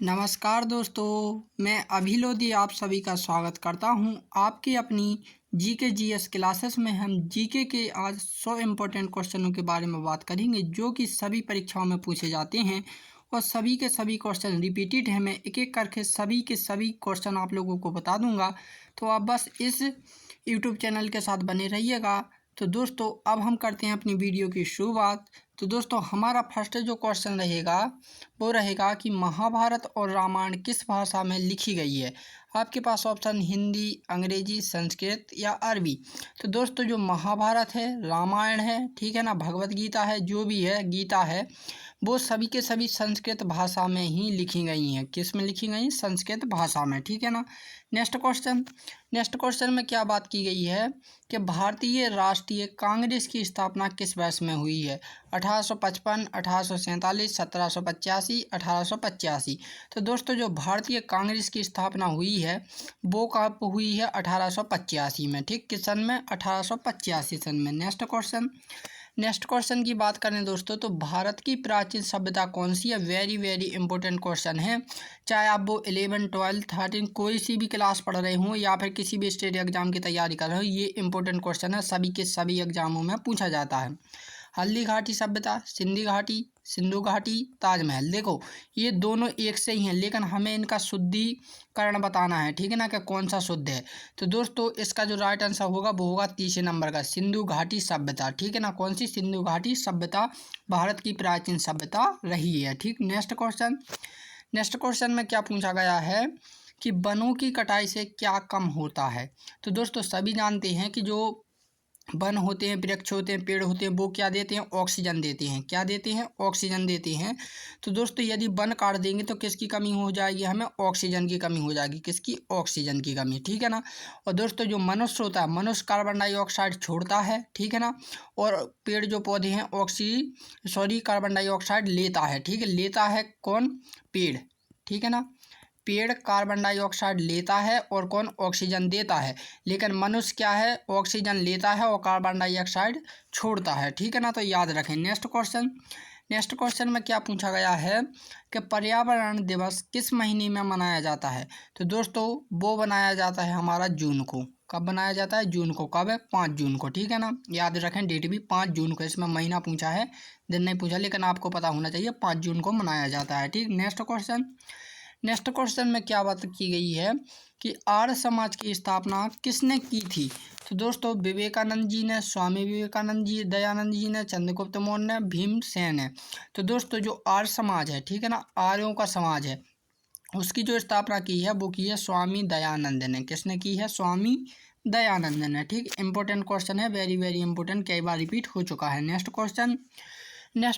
नमस्कार दोस्तों, मैं अभी लोधी आप सभी का स्वागत करता हूं। आपकी अपनी जीके जीएस क्लासेस में हम जीके के आज 100 इम्पोर्टेंट क्वेश्चनों के बारे में बात करेंगे जो कि सभी परीक्षाओं में पूछे जाते हैं और सभी के सभी क्वेश्चन रिपीटेड हैं। मैं एक एक करके सभी के सभी क्वेश्चन आप लोगों को बता दूंगा, तो आप बस इस यूट्यूब चैनल के साथ बने रहिएगा। तो दोस्तों अब हम करते हैं अपनी वीडियो की शुरुआत। तो दोस्तों हमारा फर्स्ट जो क्वेश्चन रहेगा वो रहेगा कि महाभारत और रामायण किस भाषा में लिखी गई है। आपके पास ऑप्शन हिंदी, अंग्रेजी, संस्कृत या अरबी। तो दोस्तों जो महाभारत है, रामायण है, ठीक है ना, भगवत गीता है, जो भी है गीता है, वो सभी के सभी संस्कृत भाषा में ही लिखी गई हैं। किस में लिखी गई? संस्कृत भाषा में, ठीक है ना। नेक्स्ट क्वेश्चन में क्या बात की गई है कि भारतीय राष्ट्रीय कांग्रेस की स्थापना किस वर्ष में हुई है। 1855, 1847, 1785, 1885। तो दोस्तों जो भारतीय कांग्रेस की स्थापना हुई है वो कब हुई है? 1885 में, ठीक। किस सन में? 1885 सन में। नेक्स्ट क्वेश्चन की बात करें दोस्तों, तो भारत की प्राचीन सभ्यता कौन सी है? वेरी वेरी इंपॉर्टेंट क्वेश्चन है। चाहे आप वो 11, 12, 13 कोई सी भी क्लास पढ़ रहे हों या फिर किसी भी स्टेट एग्जाम की तैयारी कर रहे हो, ये इंपॉर्टेंट क्वेश्चन है, सभी के सभी एग्जामों में पूछा जाता है। हल्दी घाटी सभ्यता, सिंधी घाटी, सिंधु घाटी, ताजमहल। देखो ये दोनों एक से ही हैं, लेकिन हमें इनका शुद्धिकरण बताना है, ठीक है ना, कि कौन सा शुद्ध है। तो दोस्तों इसका जो राइट आंसर होगा वो होगा तीसरे नंबर का, सिंधु घाटी सभ्यता, ठीक है ना। कौन सी? सिंधु घाटी सभ्यता भारत की प्राचीन सभ्यता रही है, ठीक। नेक्स्ट क्वेश्चन में क्या पूछा गया है कि वनों की कटाई से क्या कम होता है। तो दोस्तों सभी जानते हैं कि जो वन होते हैं, वृक्ष होते हैं, पेड़ होते हैं, वो क्या देते हैं? ऑक्सीजन देते हैं। क्या देते हैं? ऑक्सीजन देते हैं। तो दोस्तों यदि वन काट देंगे तो किसकी कमी हो जाएगी? हमें ऑक्सीजन की कमी हो जाएगी। किसकी? ऑक्सीजन की कमी, ठीक है ना। और दोस्तों जो मनुष्य होता है, मनुष्य कार्बन डाइऑक्साइड छोड़ता है, ठीक है ना, और पेड़ जो पौधे हैं कार्बन डाइऑक्साइड लेता है, ठीक है। लेता है कौन? पेड़, ठीक है ना। पेड़ कार्बन डाइऑक्साइड लेता है और कौन? ऑक्सीजन देता है। लेकिन मनुष्य क्या है? ऑक्सीजन लेता है और कार्बन डाइऑक्साइड छोड़ता है, ठीक है ना। तो याद रखें। नेक्स्ट क्वेश्चन में क्या पूछा गया है कि पर्यावरण दिवस किस महीने में मनाया जाता है। तो दोस्तों वो बनाया जाता है हमारा जून को। कब बनाया जाता है? जून को। कब है? 5 जून को, ठीक है ना। याद रखें, डेट भी 5 जून को। इसमें महीना पूछा है, दिन नहीं पूछा, लेकिन आपको पता होना चाहिए 5 जून को मनाया जाता है, ठीक। नेक्स्ट क्वेश्चन में क्या बात की गई है कि आर्य समाज की स्थापना किसने की थी। तो दोस्तों विवेकानंद जी ने, स्वामी विवेकानंद जी, दयानंद जी ने, चंद्रगुप्त मौर्य ने, भीमसेन ने। तो दोस्तों जो आर्य समाज है, ठीक है ना, आर्यों का समाज है, उसकी जो स्थापना की है वो की है स्वामी दयानंद ने। किसने की है? स्वामी दयानंद ने, ठीक। इंपॉर्टेंट क्वेश्चन है, वेरी वेरी इंपॉर्टेंट, कई बार रिपीट हो चुका है। नेक्स्ट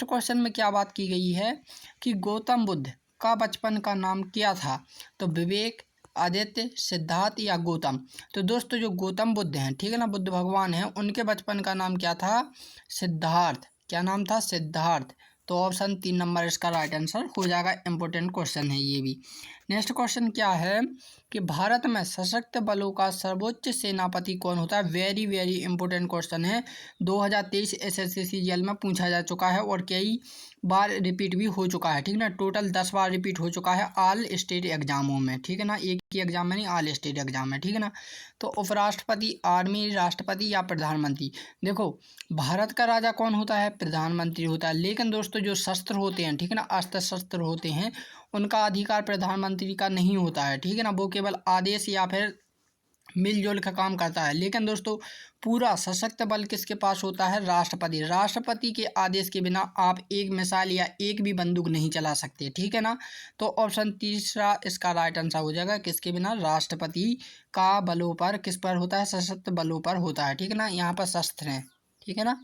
क्वेश्चन में क्या बात की गई है कि गौतम बुद्ध का बचपन का नाम क्या था। तो विवेक, आदित्य, सिद्धार्थ या गौतम। तो दोस्तों जो गौतम बुद्ध हैं, ठीक है ना, बुद्ध भगवान हैं, उनके बचपन का नाम क्या था? सिद्धार्थ। क्या नाम था? सिद्धार्थ। तो ऑप्शन 3 नंबर इसका राइट आंसर हो जाएगा। इंपॉर्टेंट क्वेश्चन है ये भी। नेक्स्ट क्वेश्चन क्या है कि भारत में सशस्त्र बलों का सर्वोच्च सेनापति कौन होता है। वेरी वेरी इंपॉर्टेंट क्वेश्चन है, 2023 एसएससी सीजीएल में पूछा जा चुका है और कई बार रिपीट भी हो चुका है, ठीक ना। टोटल 10 बार रिपीट हो चुका है ऑल स्टेट एग्जामों में, ठीक है ना। एक ही एग्जाम में नहीं, ऑल स्टेट एग्जाम में, ठीक है ना। तो उपराष्ट्रपति, आर्मी, राष्ट्रपति या प्रधानमंत्री। देखो भारत का राजा कौन होता है? प्रधानमंत्री होता है। लेकिन दोस्तों जो शस्त्र होते हैं, ठीक है ना, अस्त्र शस्त्र होते हैं, उनका अधिकार प्रधानमंत्री का नहीं होता है, ठीक है ना। वो केवल आदेश या फिर मिलजुल का काम करता है। लेकिन दोस्तों पूरा सशक्त बल किसके पास होता है? राष्ट्रपति। राष्ट्रपति के आदेश के बिना आप एक मिसाइल या एक भी बंदूक नहीं चला सकते, ठीक है ना। तो ऑप्शन तीसरा इसका राइट आंसर हो जाएगा, किसके बिना? राष्ट्रपति का बलों पर, किस पर होता है? सशस्त्र बलों पर होता है, ठीक है ना। यहाँ पर शस्त्र हैं, ठीक है ना।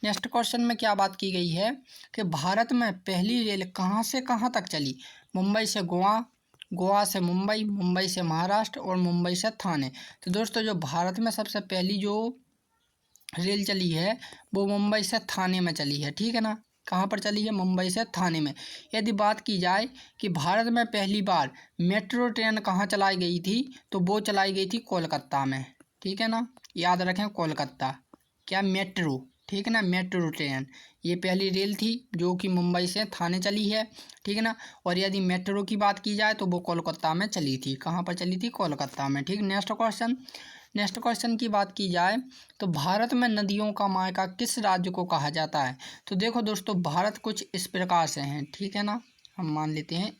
नेक्स्ट क्वेश्चन में क्या बात की गई है कि भारत में पहली रेल कहाँ से कहाँ तक चली। मुंबई से गोवा, गोवा से मुंबई, मुंबई से महाराष्ट्र और मुंबई से थाने। तो दोस्तों जो भारत में सबसे पहली जो रेल चली है वो मुंबई से थाने में चली है, ठीक है ना। कहाँ पर चली है? मुंबई से थाने में। यदि बात की जाए कि भारत में पहली बार मेट्रो ट्रेन कहाँ चलाई गई थी, तो वो चलाई गई थी कोलकाता में, ठीक है ना। याद रखें कोलकाता। क्या? मेट्रो, ठीक है ना। मेट्रो ट्रेन ये पहली रेल थी जो कि मुंबई से थाने चली है, ठीक है ना। और यदि मेट्रो की बात की जाए तो वो कोलकाता में चली थी। कहाँ पर चली थी? कोलकाता में, ठीक। नेक्स्ट क्वेश्चन की बात की जाए तो भारत में नदियों का मायका किस राज्य को कहा जाता है? तो देखो दोस्तों, भारत कुछ इस प्रकार से हैं, ठीक है ना। हम मान लेते हैं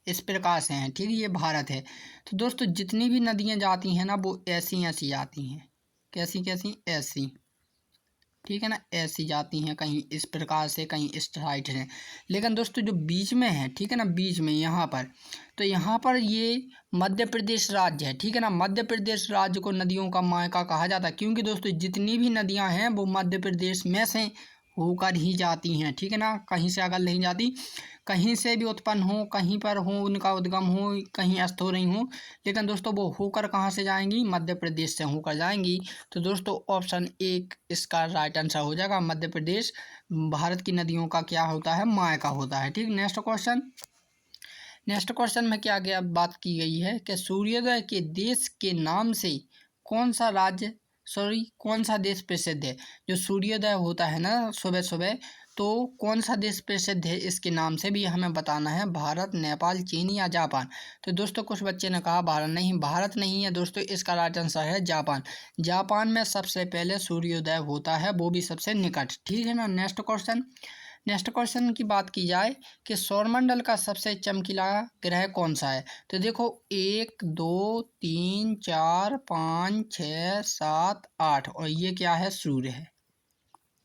इस प्रकार से हैं, ठीक है। ये भारत है। तो दोस्तों जितनी भी नदियाँ जाती हैं ना वो ऐसी ऐसी आती हैं। कैसी कैसी? ऐसी, ठीक है ना। ऐसी जाती हैं, कहीं इस प्रकार से, कहीं इस साइड से। लेकिन दोस्तों जो बीच में है, ठीक है ना, बीच में यहाँ पर, तो यहाँ पर ये मध्य प्रदेश राज्य है, ठीक है ना। मध्य प्रदेश राज्य को नदियों का मायका कहा जाता है क्योंकि दोस्तों जितनी भी नदियाँ हैं वो मध्य प्रदेश में से होकर ही जाती हैं, ठीक है ना। कहीं से अगर नहीं जाती, कहीं से भी उत्पन्न हो, कहीं पर हो, उनका उद्गम हो, कहीं अस्त हो रही हो, लेकिन दोस्तों वो होकर कहाँ से जाएंगी? मध्य प्रदेश से होकर जाएंगी। तो दोस्तों ऑप्शन एक इसका राइट आंसर हो जाएगा। मध्य प्रदेश भारत की नदियों का क्या होता है? मायका होता है, ठीक। नेक्स्ट क्वेश्चन में क्या क्या बात की गई है कि सूर्योदय के देश के नाम से कौन सा देश प्रसिद्ध है? जो सूर्योदय होता है ना सुबह सुबह, तो कौन सा देश प्रसिद्ध है इसके नाम से भी हमें बताना है। भारत, नेपाल, चीन या जापान? तो दोस्तों कुछ बच्चे ने कहा भारत नहीं है दोस्तों, इसका राइट आंसर है जापान। जापान में सबसे पहले सूर्योदय होता है, वो भी सबसे निकट, ठीक है ना। नेक्स्ट क्वेश्चन की बात की जाए कि सौरमंडल का सबसे चमकीला ग्रह कौन सा है? तो देखो 1 2 3 4 5 6 7 8 और ये क्या है? सूर्य है,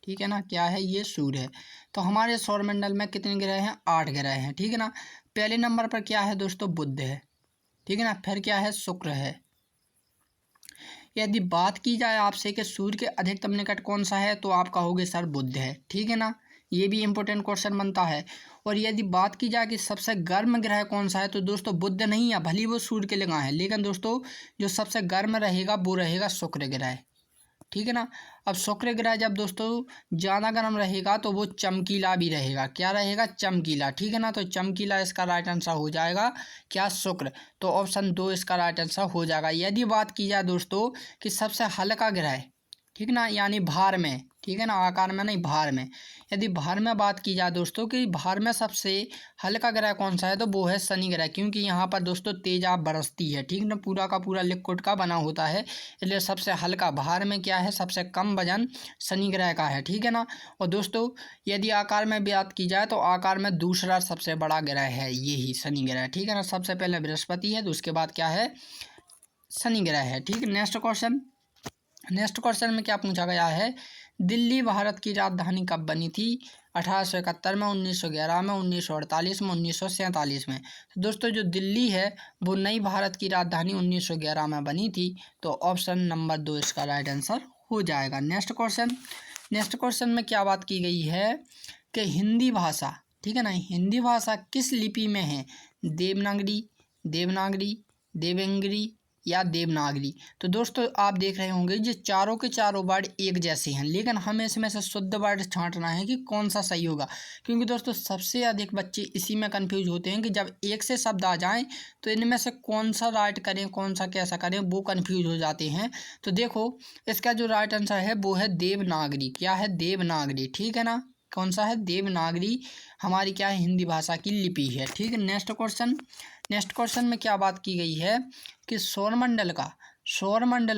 ठीक है ना। क्या है? ये सूर्य है। तो हमारे सौरमंडल में कितने ग्रह हैं? 8 ग्रह हैं, ठीक है ना। पहले नंबर पर क्या है दोस्तों? बुध है, ठीक है ना। फिर क्या है? शुक्र है। यदि बात की जाए आपसे कि सूर्य के अधिकतम निकट कौन सा है, तो आप कहोगे सर बुध है, ठीक है ना। ये भी इंपॉर्टेंट क्वेश्चन बनता है। और यदि बात की जाए कि सबसे गर्म ग्रह कौन सा है, तो दोस्तों बुध नहीं है, भले वो सूर्य के लगा है, लेकिन दोस्तों जो सबसे गर्म रहेगा वो रहेगा शुक्र ग्रह, ठीक है ना। अब शुक्र ग्रह जब दोस्तों ज़्यादा गर्म रहेगा तो वो चमकीला भी रहेगा। क्या रहेगा? चमकीला, ठीक है ना। तो चमकीला इसका राइट आंसर हो जाएगा क्या? शुक्र। तो ऑप्शन 2 इसका राइट आंसर हो जाएगा। यदि बात की जाए दोस्तों कि सबसे हल्का ग्रह, ठीक ना, यानी भार में, ठीक है ना, आकार में नहीं, भार में। यदि भार में बात की जाए दोस्तों कि भार में सबसे हल्का ग्रह कौन सा है, तो वो है शनि ग्रह, क्योंकि यहाँ पर दोस्तों तेजाब बरसती है, ठीक ना, पूरा का पूरा लिक्विड का बना होता है, इसलिए सबसे हल्का भार में क्या है? सबसे कम वजन शनि ग्रह का है, ठीक है ना। और दोस्तों यदि आकार में बात की जाए तो आकार में दूसरा सबसे बड़ा ग्रह है यही शनि ग्रह, ठीक है ना। सबसे पहले बृहस्पति है, तो उसके बाद क्या है? शनि ग्रह है, ठीक। नेक्स्ट क्वेश्चन में क्या पूछा गया है? दिल्ली भारत की राजधानी कब बनी थी? 1871 में, 1911 में, 1948 में, 1947 में? तो दोस्तों जो दिल्ली है वो नई भारत की राजधानी 1911 में बनी थी। तो ऑप्शन नंबर 2 इसका राइट आंसर हो जाएगा। नेक्स्ट क्वेश्चन में क्या बात की गई है कि हिंदी भाषा, ठीक है ना, हिंदी भाषा किस लिपि में है? देवनागरी, देवंगरी या देवनागरी? तो दोस्तों आप देख रहे होंगे ये चारों के चारों वर्ड एक जैसे हैं, लेकिन हमें इसमें से शुद्ध वर्ड छांटना है कि कौन सा सही होगा, क्योंकि दोस्तों सबसे अधिक बच्चे इसी में कंफ्यूज होते हैं कि जब एक से शब्द आ जाएं तो इनमें से कौन सा राइट करें, कौन सा कैसा करें, वो कंफ्यूज हो जाते हैं। तो देखो इसका जो राइट आंसर है वो है देवनागरी। क्या है? देवनागरी, ठीक है ना। कौन सा है? देवनागरी हमारी क्या है? हिंदी भाषा की लिपि है, ठीक है। नेक्स्ट क्वेश्चन में क्या बात की गई है कि सौरमंडल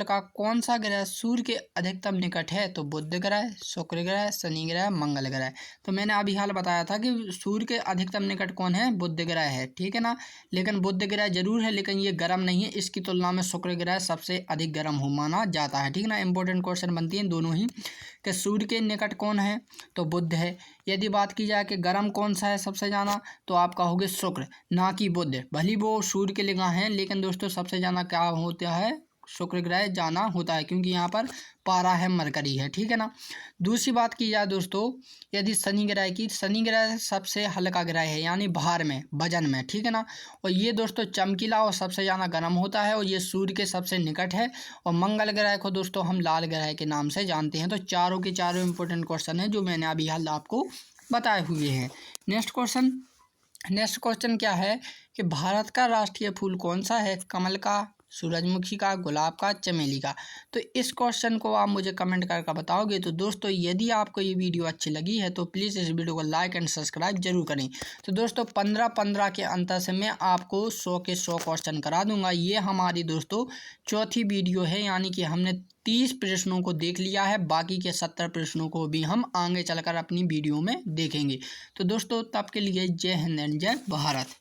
का कौन सा ग्रह सूर्य के अधिकतम निकट है? तो बुध ग्रह, शुक्र ग्रह, शनि ग्रह, मंगल ग्रह। तो मैंने अभी हाल बताया था कि सूर्य के अधिकतम निकट कौन है? बुध ग्रह है, ठीक है ना। लेकिन बुध ग्रह जरूर है, लेकिन ये गर्म नहीं है, इसकी तुलना में शुक्र ग्रह सबसे अधिक गर्म हो माना जाता है, ठीक ना। इंपॉर्टेंट क्वेश्चन बनती हैं दोनों ही कि सूर्य के निकट कौन है? तो बुध है। यदि बात की जाए कि गर्म कौन सा है सबसे ज़्यादा, तो आप कहोगे शुक्र, ना कि बुध। भले वो सूर्य के लिगा हैं, लेकिन दोस्तों सबसे ज़्यादा क्या होता है? शुक्र ग्रह जाना होता है, क्योंकि यहाँ पर पारा है, मरकरी है, ठीक है ना। दूसरी बात की जाए दोस्तों यदि शनि ग्रह सबसे हल्का ग्रह है, यानी भार में, वजन में, ठीक है ना। और ये दोस्तों चमकीला और सबसे ज़्यादा गर्म होता है, और ये सूर्य के सबसे निकट है। और मंगल ग्रह को दोस्तों हम लाल ग्रह के नाम से जानते हैं। तो चारों के चारों इंपॉर्टेंट क्वेश्चन है जो मैंने अभी हाल आपको बताए हुए हैं। नेक्स्ट क्वेश्चन क्या है कि भारत का राष्ट्रीय फूल कौन सा है? कमल का, सूरजमुखी का, गुलाब का, चमेली का। तो इस क्वेश्चन को आप मुझे कमेंट करके बताओगे। तो दोस्तों यदि आपको ये वीडियो अच्छी लगी है तो प्लीज़ इस वीडियो को लाइक एंड सब्सक्राइब जरूर करें। तो दोस्तों 15-15 के अंतर से मैं आपको 100 के 100 क्वेश्चन करा दूंगा। ये हमारी दोस्तों चौथी वीडियो है, यानी कि हमने 30 प्रश्नों को देख लिया है, बाकी के 70 प्रश्नों को भी हम आगे चलकर अपनी वीडियो में देखेंगे। तो दोस्तों तब के लिए जय हिंद एंड जय भारत।